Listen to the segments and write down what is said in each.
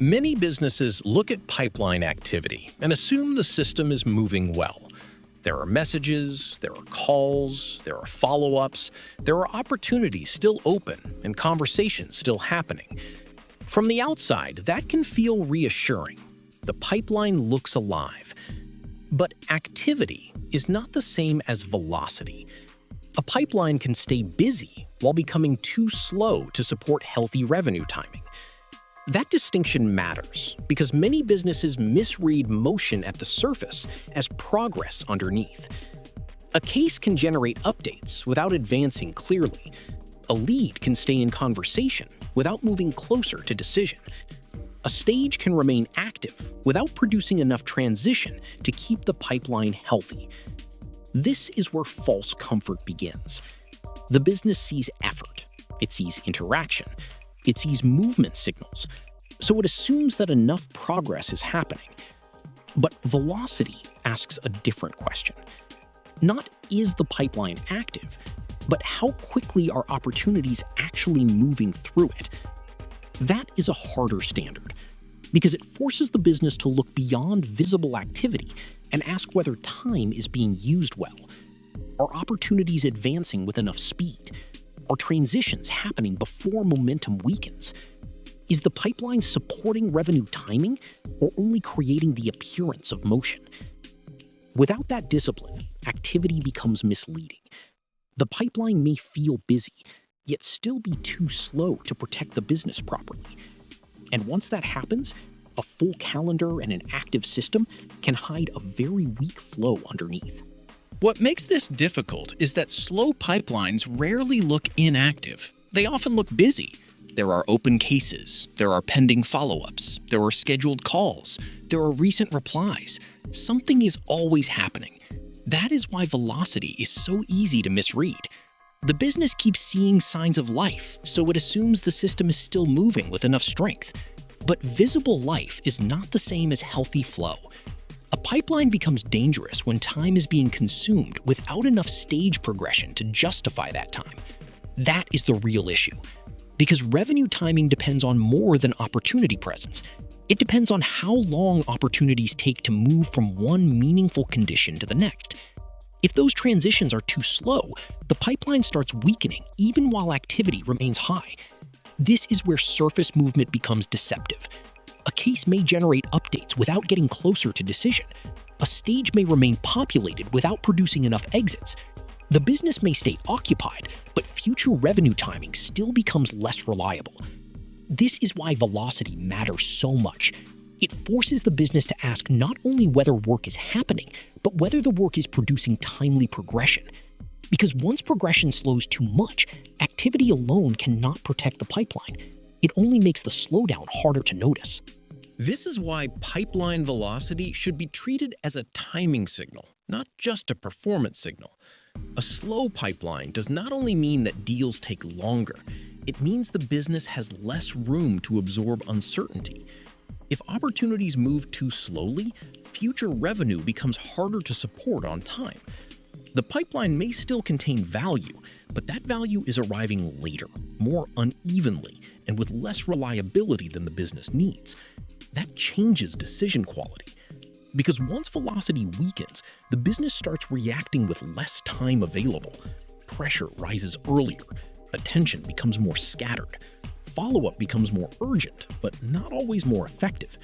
Many businesses look at pipeline activity and assume the system is moving well. There are messages, there are calls, there are follow-ups, there are opportunities still open and conversations still happening. From the outside, that can feel reassuring. The pipeline looks alive. But activity is not the same as velocity. A pipeline can stay busy while becoming too slow to support healthy revenue timing. That distinction matters because many businesses misread motion at the surface as progress underneath. A case can generate updates without advancing clearly. A lead can stay in conversation without moving closer to decision. A stage can remain active without producing enough transition to keep the pipeline healthy. This is where false comfort begins. The business sees effort, it sees interaction, it sees movement signals, so it assumes that enough progress is happening. But velocity asks a different question. Not is the pipeline active, but how quickly are opportunities actually moving through it? That is a harder standard, because it forces the business to look beyond visible activity and ask whether time is being used well. Are opportunities advancing with enough speed? Are transitions happening before momentum weakens? Is the pipeline supporting revenue timing or only creating the appearance of motion? Without that discipline, activity becomes misleading. The pipeline may feel busy, yet still be too slow to protect the business properly. And once that happens, a full calendar and an active system can hide a very weak flow underneath. What makes this difficult is that slow pipelines rarely look inactive. They often look busy. There are open cases, there are pending follow-ups, there are scheduled calls, there are recent replies. Something is always happening. That is why velocity is so easy to misread. The business keeps seeing signs of life, so it assumes the system is still moving with enough strength. But visible life is not the same as healthy flow. A pipeline becomes dangerous when time is being consumed without enough stage progression to justify that time. That is the real issue. Because revenue timing depends on more than opportunity presence. It depends on how long opportunities take to move from one meaningful condition to the next. If those transitions are too slow, the pipeline starts weakening even while activity remains high. This is where surface movement becomes deceptive. A case may generate updates without getting closer to decision. A stage may remain populated without producing enough exits. The business may stay occupied, but future revenue timing still becomes less reliable. This is why velocity matters so much. It forces the business to ask not only whether work is happening, but whether the work is producing timely progression. Because once progression slows too much, activity alone cannot protect the pipeline. It only makes the slowdown harder to notice. This is why pipeline velocity should be treated as a timing signal, not just a performance signal. A slow pipeline does not only mean that deals take longer, it means the business has less room to absorb uncertainty. If opportunities move too slowly, future revenue becomes harder to support on time. The pipeline may still contain value, but that value is arriving later, more unevenly, and with less reliability than the business needs. That changes decision quality. Because once velocity weakens, the business starts reacting with less time available. Pressure rises earlier, attention becomes more scattered, follow-up becomes more urgent, but not always more effective.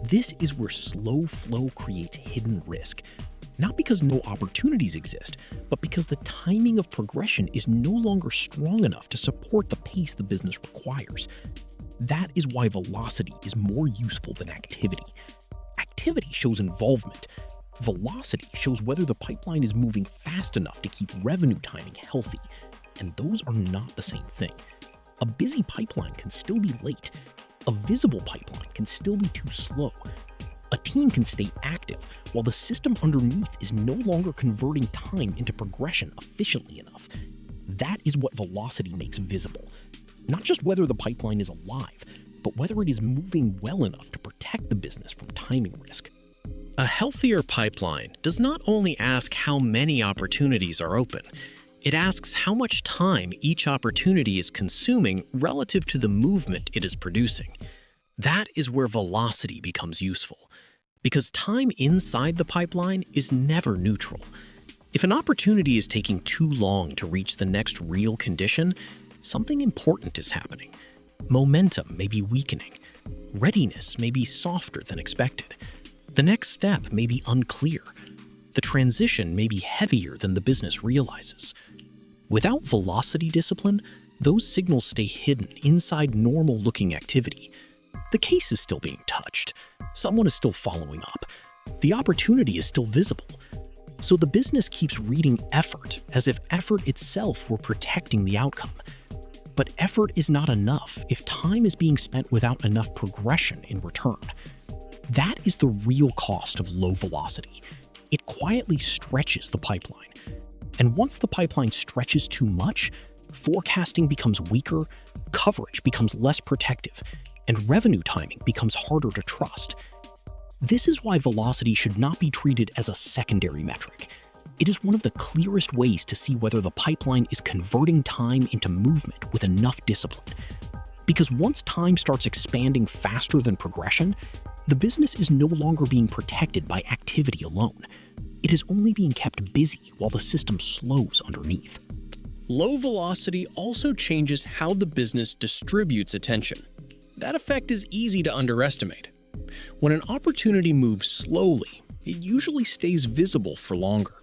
This is where slow flow creates hidden risk. Not because no opportunities exist, but because the timing of progression is no longer strong enough to support the pace the business requires. That is why velocity is more useful than activity. Activity shows involvement. Velocity shows whether the pipeline is moving fast enough to keep revenue timing healthy. And those are not the same thing. A busy pipeline can still be late. A visible pipeline can still be too slow. A team can stay active while the system underneath is no longer converting time into progression efficiently enough. That is what velocity makes visible. Not just whether the pipeline is alive, but whether it is moving well enough to protect the business from timing risk. A healthier pipeline does not only ask how many opportunities are open, it asks how much time each opportunity is consuming relative to the movement it is producing. That is where velocity becomes useful, because time inside the pipeline is never neutral. If an opportunity is taking too long to reach the next real condition, something important is happening. Momentum may be weakening. Readiness may be softer than expected. The next step may be unclear. The transition may be heavier than the business realizes. Without velocity discipline, those signals stay hidden inside normal-looking activity. The case is still being touched. Someone is still following up. The opportunity is still visible. So the business keeps reading effort as if effort itself were protecting the outcome. But effort is not enough if time is being spent without enough progression in return. That is the real cost of low velocity. It quietly stretches the pipeline. And once the pipeline stretches too much, forecasting becomes weaker, coverage becomes less protective, and revenue timing becomes harder to trust. This is why velocity should not be treated as a secondary metric. It is one of the clearest ways to see whether the pipeline is converting time into movement with enough discipline. Because once time starts expanding faster than progression, the business is no longer being protected by activity alone. It is only being kept busy while the system slows underneath. Low velocity also changes how the business distributes attention. That effect is easy to underestimate. When an opportunity moves slowly, it usually stays visible for longer.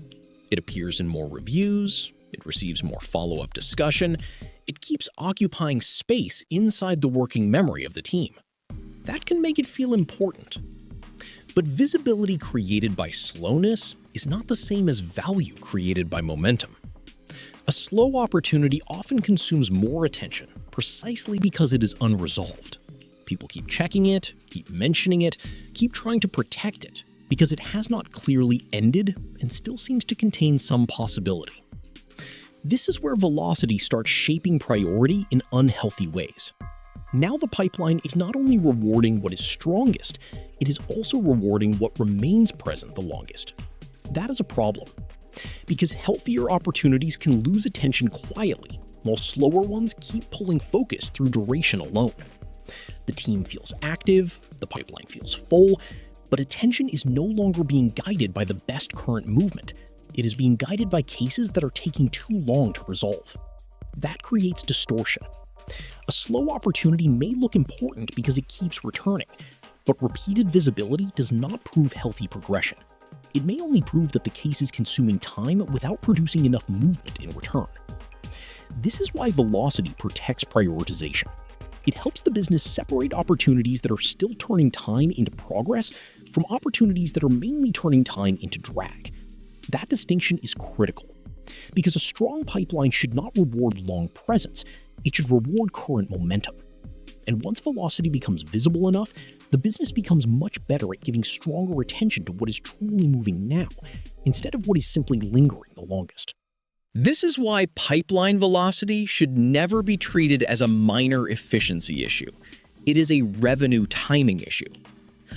It appears in more reviews, it receives more follow-up discussion, it keeps occupying space inside the working memory of the team. That can make it feel important. But visibility created by slowness is not the same as value created by momentum. A slow opportunity often consumes more attention precisely because it is unresolved. People keep checking it, keep mentioning it, keep trying to protect it because it has not clearly ended and still seems to contain some possibility. This is where velocity starts shaping priority in unhealthy ways. Now the pipeline is not only rewarding what is strongest, it is also rewarding what remains present the longest. That is a problem, because healthier opportunities can lose attention quietly, while slower ones keep pulling focus through duration alone. The team feels active, the pipeline feels full, but attention is no longer being guided by the best current movement. It is being guided by cases that are taking too long to resolve. That creates distortion. A slow opportunity may look important because it keeps returning, but repeated visibility does not prove healthy progression. It may only prove that the case is consuming time without producing enough movement in return. This is why velocity protects prioritization. It helps the business separate opportunities that are still turning time into progress from opportunities that are mainly turning time into drag. That distinction is critical, because a strong pipeline should not reward long presence, it should reward current momentum. And once velocity becomes visible enough, the business becomes much better at giving stronger attention to what is truly moving now, instead of what is simply lingering the longest. This is why pipeline velocity should never be treated as a minor efficiency issue. It is a revenue timing issue.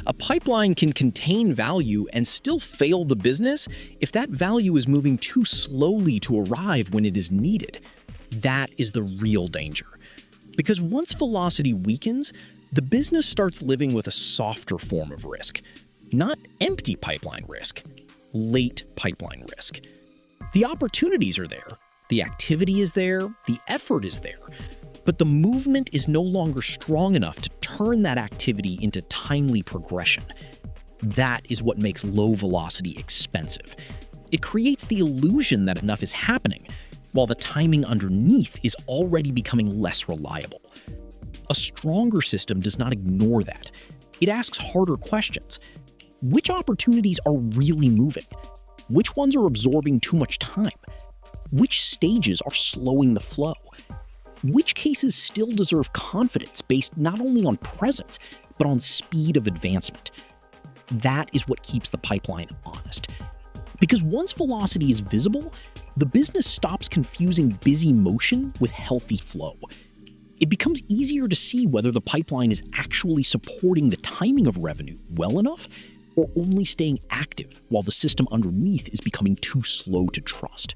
A pipeline can contain value and still fail the business if that value is moving too slowly to arrive when it is needed. That is the real danger. Because once velocity weakens, the business starts living with a softer form of risk. Not empty pipeline risk, late pipeline risk. The opportunities are there, the activity is there, the effort is there, but the movement is no longer strong enough to turn that activity into timely progression. That is what makes low velocity expensive. It creates the illusion that enough is happening, while the timing underneath is already becoming less reliable. A stronger system does not ignore that. It asks harder questions. Which opportunities are really moving? Which ones are absorbing too much time? Which stages are slowing the flow? Which cases still deserve confidence based not only on presence, but on speed of advancement? That is what keeps the pipeline honest. Because once velocity is visible, the business stops confusing busy motion with healthy flow. It becomes easier to see whether the pipeline is actually supporting the timing of revenue well enough, or only staying active while the system underneath is becoming too slow to trust.